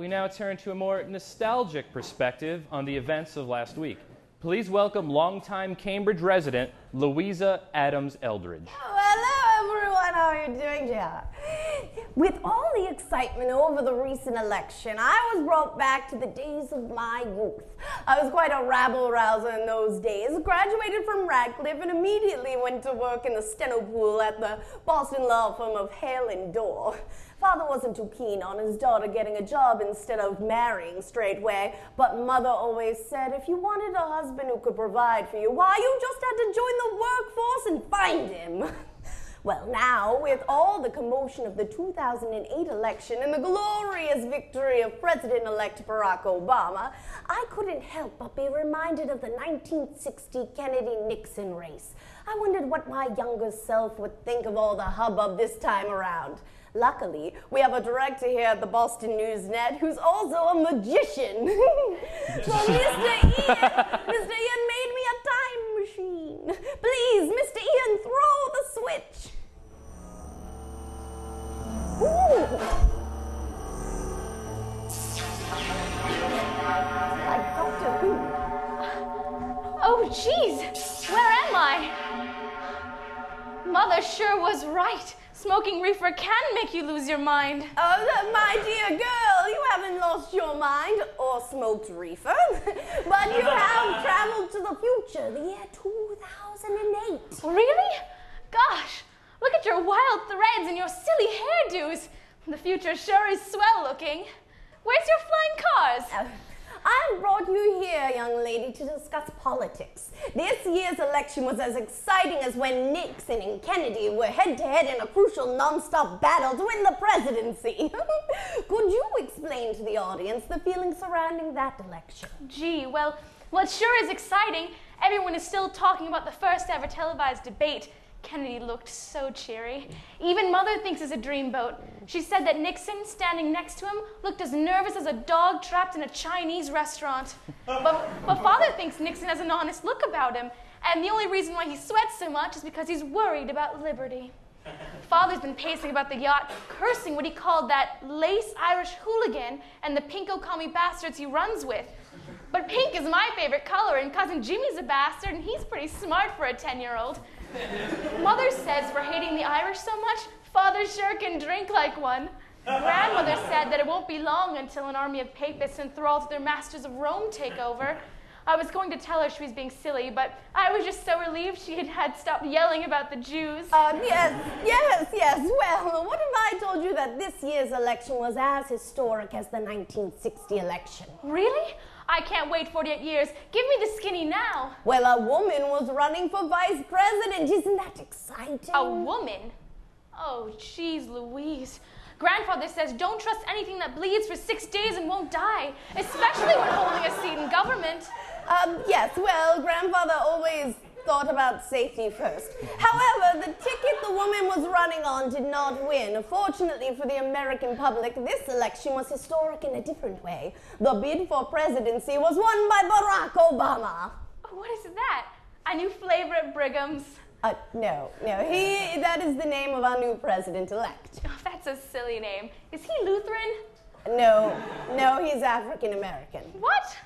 We now turn to a more nostalgic perspective on the events of last week. Please welcome longtime Cambridge resident, Louisa Adams-Eldridge. Oh, hello, everyone. How are you doing, J.R.? With all the excitement over the recent election, I was brought back to the days of my youth. I was quite a rabble-rouser in those days, graduated from Radcliffe, and immediately went to work in the steno pool at the Boston law firm of Hale and Dorr. Father wasn't too keen on his daughter getting a job instead of marrying straightway, but Mother always said if you wanted a husband who could provide for you, why, you just had to join the workforce and find him. Well, now, with all the commotion of the 2008 election and the glorious victory of President-elect Barack Obama, I couldn't help but be reminded of the 1960 Kennedy-Nixon race. I wondered what my younger self would think of all the hubbub this time around. Luckily, we have a director here at the Boston News Net who's also a magician. So Mr. Ian made me a time machine. Please, Mr. Ian, throw the switch. Ooh. Like Doctor Who. Oh, jeez, where am I? Mother sure was right. Smoking reefer can make you lose your mind. Oh, my dear girl, you haven't lost your mind or smoked reefer, but you have traveled to the future, the year 2008. Really? Gosh, look at your wild threads and your silly hairdos. The future sure is swell looking. Where's your flying cars? I brought you here, young lady, to discuss politics. This year's election was as exciting as when Nixon and Kennedy were head-to-head in a crucial non-stop battle to win the presidency. Could you explain to the audience the feelings surrounding that election? Gee, well, it sure is exciting. Everyone is still talking about the first ever televised debate. Kennedy looked so cheery. Even Mother thinks it's a dreamboat. She said that Nixon, standing next to him, looked as nervous as a dog trapped in a Chinese restaurant. But Father thinks Nixon has an honest look about him, and the only reason why he sweats so much is because he's worried about liberty. Father's been pacing about the yacht, cursing what he called that lace Irish hooligan and the pinko commie bastards he runs with. But pink is my favorite color, and Cousin Jimmy's a bastard, and he's pretty smart for a 10-year-old. Mother says for hating the Irish so much, Father sure can drink like one. Grandmother said that it won't be long until an army of papists enthralled to their masters of Rome take over. I was going to tell her she was being silly, but I was just so relieved she had stopped yelling about the Jews. Yes. Well, what if I told you that this year's election was as historic as the 1960 election? Really? I can't wait 48 years. Give me the skinny now. Well, a woman was running for vice president. Isn't that exciting? A woman? Oh, jeez Louise. Grandfather says don't trust anything that bleeds for 6 days and won't die, especially when holding a seat in government. Yes, well, Grandfather always thought about safety first. However, the ticket the woman was running on did not win. Fortunately for the American public, this election was historic in a different way. The bid for presidency was won by Barack Obama. What is that? A new flavor at Brigham's? No. That is the name of our new president-elect. Oh, that's a silly name. Is he Lutheran? No, he's African-American. What?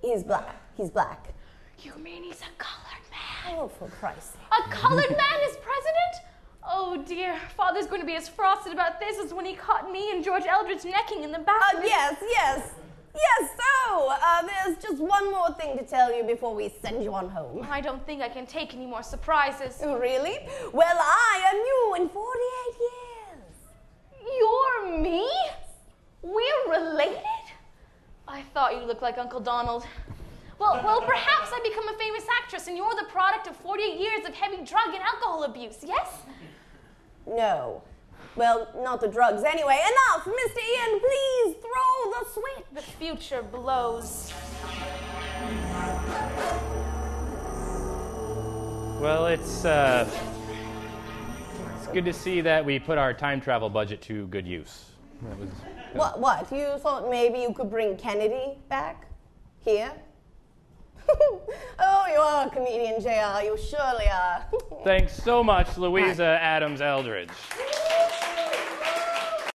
He's black. You mean he's a colored man? Oh, for Christ's sake. A colored man is president? Oh, dear. Father's going to be as frosted about this as when he caught me and George Eldridge necking in the bathroom. Yes, so, there's just one more thing to tell you before we send you on home. I don't think I can take any more surprises. Really? Well, I am you in 48 years. You're me? We're related? I thought you looked like Uncle Donald. Well, perhaps I become a famous actress and you're the product of 48 years of heavy drug and alcohol abuse, yes? No. Well, not the drugs anyway. Enough! Mr. Ian, please throw the switch. The future blows. Well, it's good to see that we put our time travel budget to good use. That was, What? You thought maybe you could bring Kennedy back? Here? Oh, you are a comedian, JR. You surely are. Thanks so much, Louisa Adams-Eldridge.